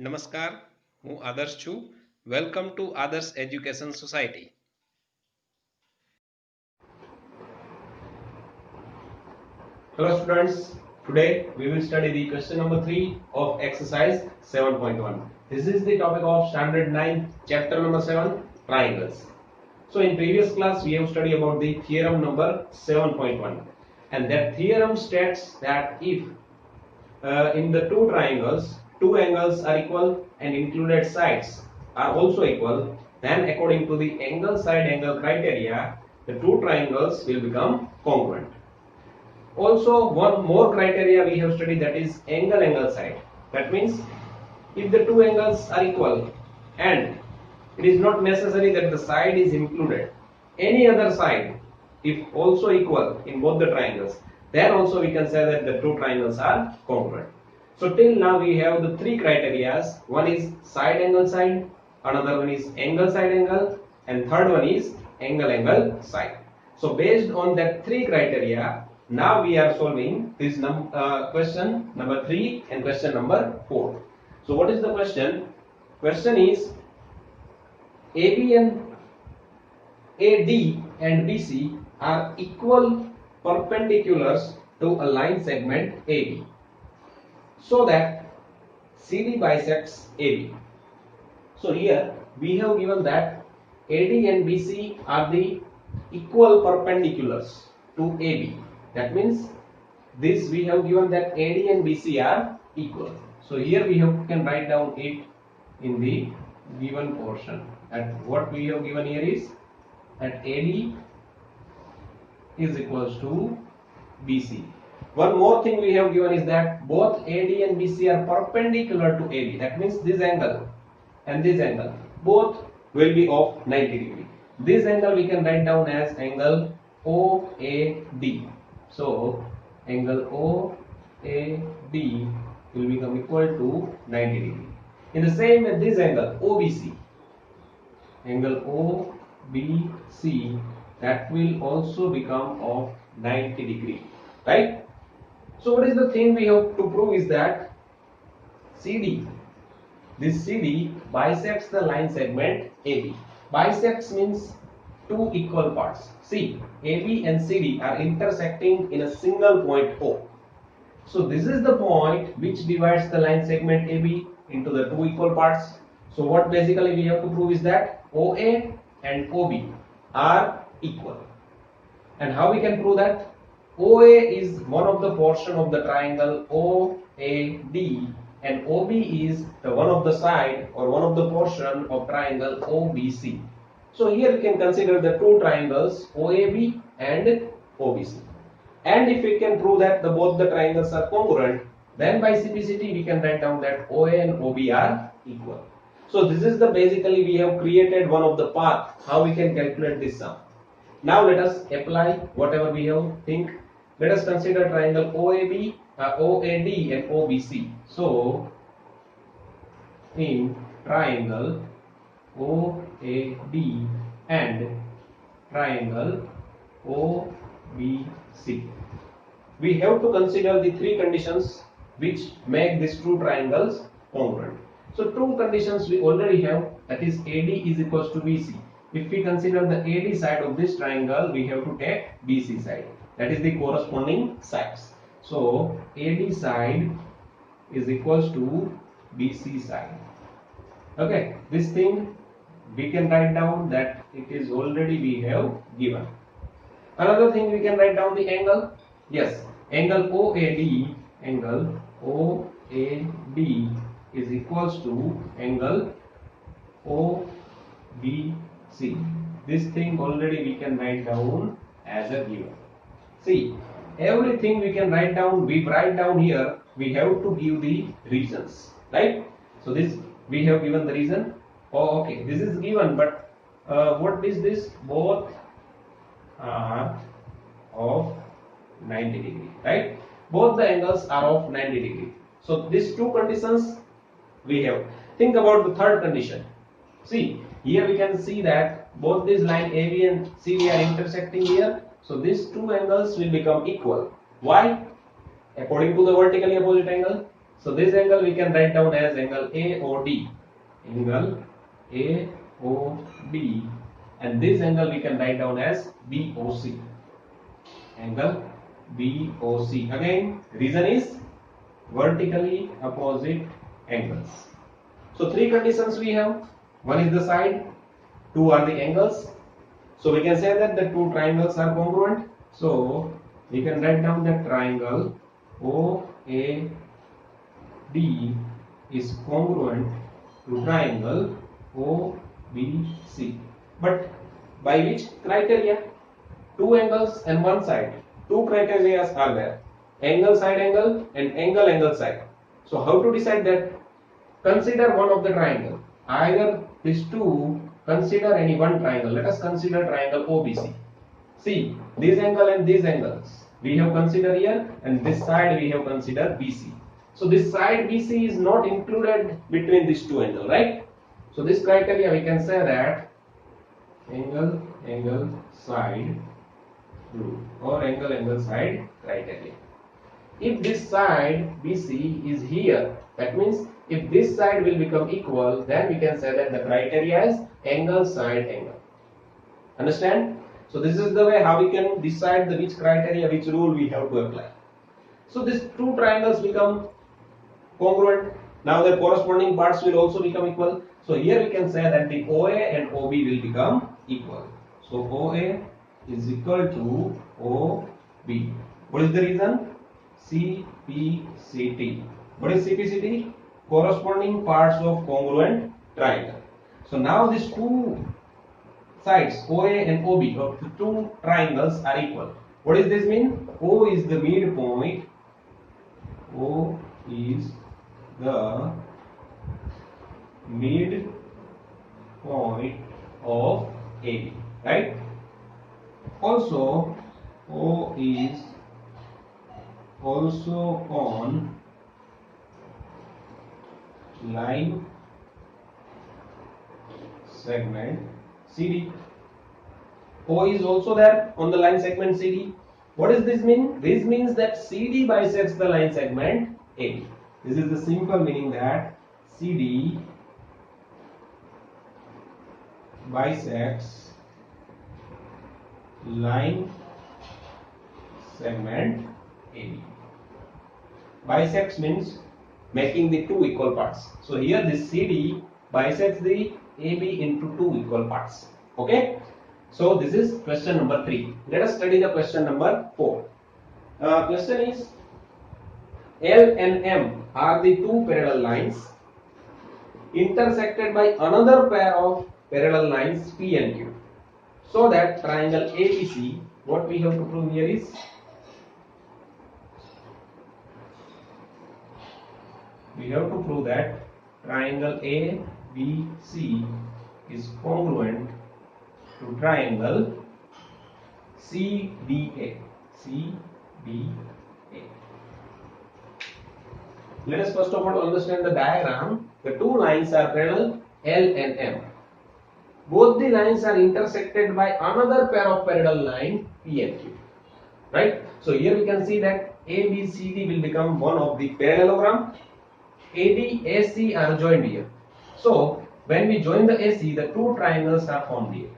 નમસ્કાર, હું આદર્શ છું. વેલકમ ટુ આદર્શ education society. Hello students, today we will study the question number 3 of exercise 7.1. This is the topic of standard 9 chapter number 7 triangles. So in previous class we have studied about the theorem number 7.1, and that theorem states that if in the two triangles, two angles are equal and included sides are also equal, then according to the angle side angle criteria, the two triangles will become congruent. Also, one more criteria we have studied, that is angle side. That means if the two angles are equal and it is not necessary that the side is included, any other side if also equal in both the triangles, then also we can say that the two triangles are congruent. So till now we have the three criteria. One is side, another one is angle side angle, and third one is angle side. So based on that three criteria, now we are solving this question number 3 and question number 4. So what is the question? Question is AB and AD and BC are equal perpendiculars to a line segment AB, so that CD bisects AB. So here we have given that AD and BC are the equal perpendiculars to AB. That means this we have given that AD and BC are equal. So here we can write down it in the given portion. And what we have given here is that AD is equals to BC. One more thing we have given is that both AD and BC are perpendicular to AB. That means this angle and this angle both will be of 90 degree. This angle we can write down as angle OAD. So angle OAD will become equal to 90 degree. In the same way, this angle OBC, angle OBC, that will also become of 90 degree, right? So what is the thing we have to prove is that CD, this CD bisects the line segment AB. Bisects means two equal parts. See, AB and CD are intersecting in a single point O. So this is the point which divides the line segment AB into the two equal parts. So what basically we have to prove is that OA and OB are equal. And how we can prove that? OA is one of the portion of the triangle OAD, and OB is the one of the side or one of the portion of triangle OBC. So here we can consider the two triangles OAB and OBC. And if we can prove that both the triangles are congruent, then by simplicity we can write down that OA and OB are equal. So this is the basically we have created one of the path how we can calculate this sum. Now let us apply whatever we have think. Let us consider triangle OAB, OAD and OBC. So in triangle OAD and triangle OBC, we have to consider the three conditions which make these two triangles congruent. So two conditions we already have, that is AD is equals to BC. If we consider the AD side of this triangle, we have to take BC side, that is the corresponding sides. So AD side is equals to BC side. Okay, this thing we can write down that it is already we have given. Another thing we can write down the angle. Yes, angle OAD is equals to angle OBC. This thing already we can write down as a given. See, everything we can write down, we write down here, we have to give the reasons, right? So this we have given the reason. Oh, okay, this is given, but what is this? Both are of 90 degree, right? Both the angles are of 90 degree. So these two conditions we have. Think about the third condition. See, here we can see that both these line AB and CD are intersecting here. So these two angles will become equal. Why? According to the vertically opposite angle. So this angle we can write down as angle AOD. Angle AOD. And this angle we can write down as BOC. Angle BOC. Again, reason is vertically opposite angles. So three conditions we have. One is the side, two are the angles. So we can say that the two triangles are congruent. So we can write down that triangle OAD is congruent to triangle OBC. But by which criteria? Two angles and one side. Two criteria are there. Angle side angle and angle angle side. So how to decide that? Consider one of the triangle. Either these two, consider any one triangle. Let us consider triangle OBC. See, this angle and these angles we have considered here, and this side we have considered BC. So this side BC is not included between these two angles, right? So this criteria we can say that angle angle side rule or angle angle side criteria. If this side BC is here, that means if this side will become equal, then we can say that the criteria is angle side angle. Understand? So this is the way how we can decide the which criteria, which rule we have to apply. So these two triangles become congruent. Now their corresponding parts will also become equal. So here we can say that the OA and OB will become equal. So OA is equal to OB. What is the reason? CPCT. What is CPCT? Corresponding parts of congruent triangle. So now these two sides OA and OB of the two triangles are equal. What does this mean? O is the midpoint. O is the midpoint of AB, right? Also, O is also on line segment CD. O is also there on the line segment CD. What does this mean? This means that CD bisects the line segment AB. This is the simple meaning that CD bisects line segment AB. Bisects means making the two equal parts. So here this CD bisects the AB into two equal parts. Okay. So this is question number 3. Let us study the question number 4. Question is L and M are the two parallel lines intersected by another pair of parallel lines P and Q. So that triangle ABC, what we have to prove here is we have to prove that triangle ABC is congruent to triangle CDA. Let us first of all understand the diagram. The two lines are parallel, L and M. Both the lines are intersected by another pair of parallel line P and Q. Right? So here we can see that ABCD will become one of the parallelogram. AD, AC are joined here. So when we join the AC, the two triangles are formed here.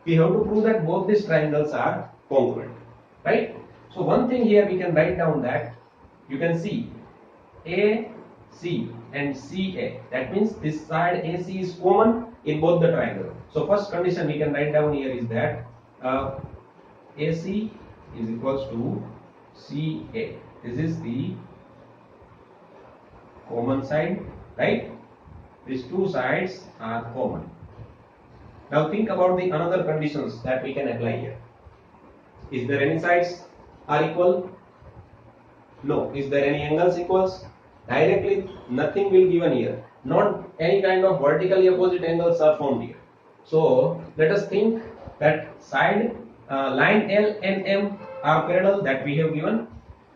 We have to prove that both these triangles are congruent. Right? So one thing here we can write down that you can see AC and CA. That means this side AC is common in both the triangle. So first condition we can write down here is that AC is equals to CA. This is the common side, right? These two sides are common. Now think about the another conditions that we can apply here. Is there any sides are equal? No. Is there any angles equals? Directly nothing will given here. Not any kind of vertically opposite angles are formed here. So let us think that side line L and M are parallel, that we have given.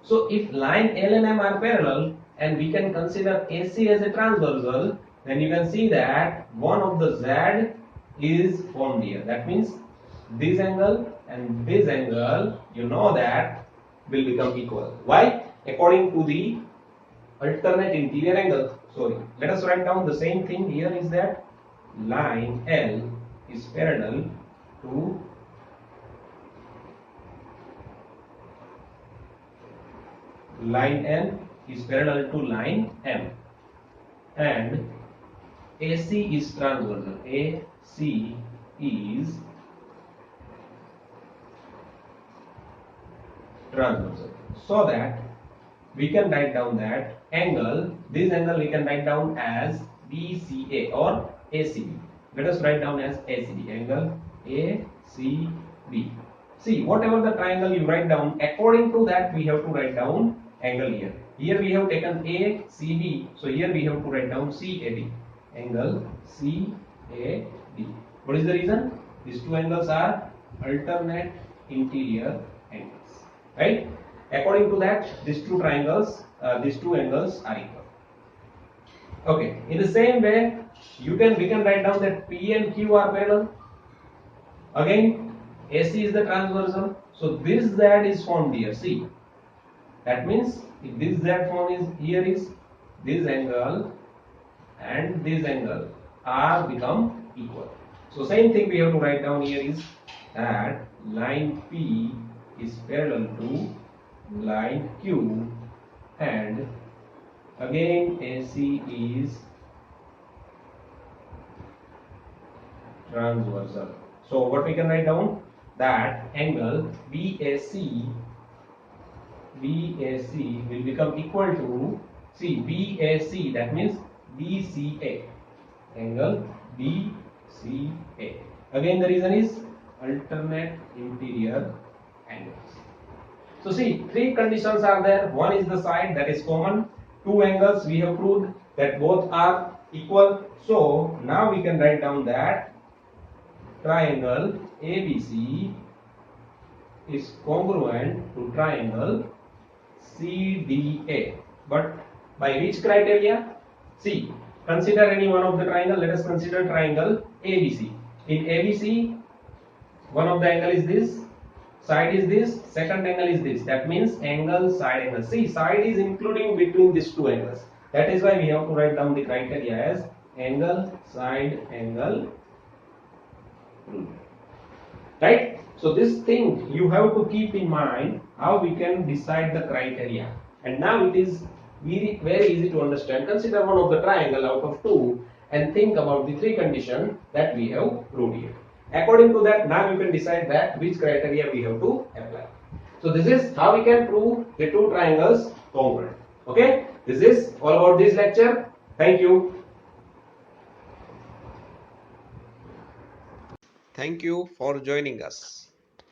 So if line L and M are parallel and we can consider AC as a transversal, then you can see that one of the Z is formed here. That means this angle and this angle, you know that will become equal. Why? According to the alternate interior angle. Sorry, let us write down the same thing here is that line L is parallel to line N is parallel to line M, and AC is transversal. AC is transversal. So that we can write down that angle, this angle we can write down as BCA or ACB. Let us write down as ACB, angle ACB. See, whatever the triangle you write down, according to that we have to write down angle here. Here we have taken ACB, so here we have to write down CAD, angle CAD. What is the reason? These two angles are alternate interior angles, right? According to that, these two angles are equal. Okay. In the same way, we can write down that P and Q are parallel. Again, AC is the transversal, so this Z is formed here. See, that means if this Z form is here is this angle and this angle are become equal. So same thing we have to write down here is that line P is parallel to line Q, and again AC is transversal. So what we can write down, that angle BAC will become equal to, see, BAC, that means BCA, angle BCA. Again the reason is alternate interior angles. So see, three conditions are there. One is the side, that is common. Two angles we have proved that both are equal. So now we can write down that triangle ABC is congruent to triangle CDA. But by which criteria? See, consider any one of the triangle. Let us consider triangle ABC. In ABC, one of the angle is this, side is this, second angle is this. That means angle, side, angle. See, side is including between these two angles. That is why we have to write down the criteria as angle, side, angle. Right? So this thing you have to keep in mind how we can decide the criteria. And now it is very easy to understand. Consider one of the triangle out of two and think about the three conditions that we have proved here. According to that, now you can decide that which criteria we have to apply. So this is how we can prove the two triangles congruent. Okay, this is all about this lecture. Thank you. Thank you for joining us.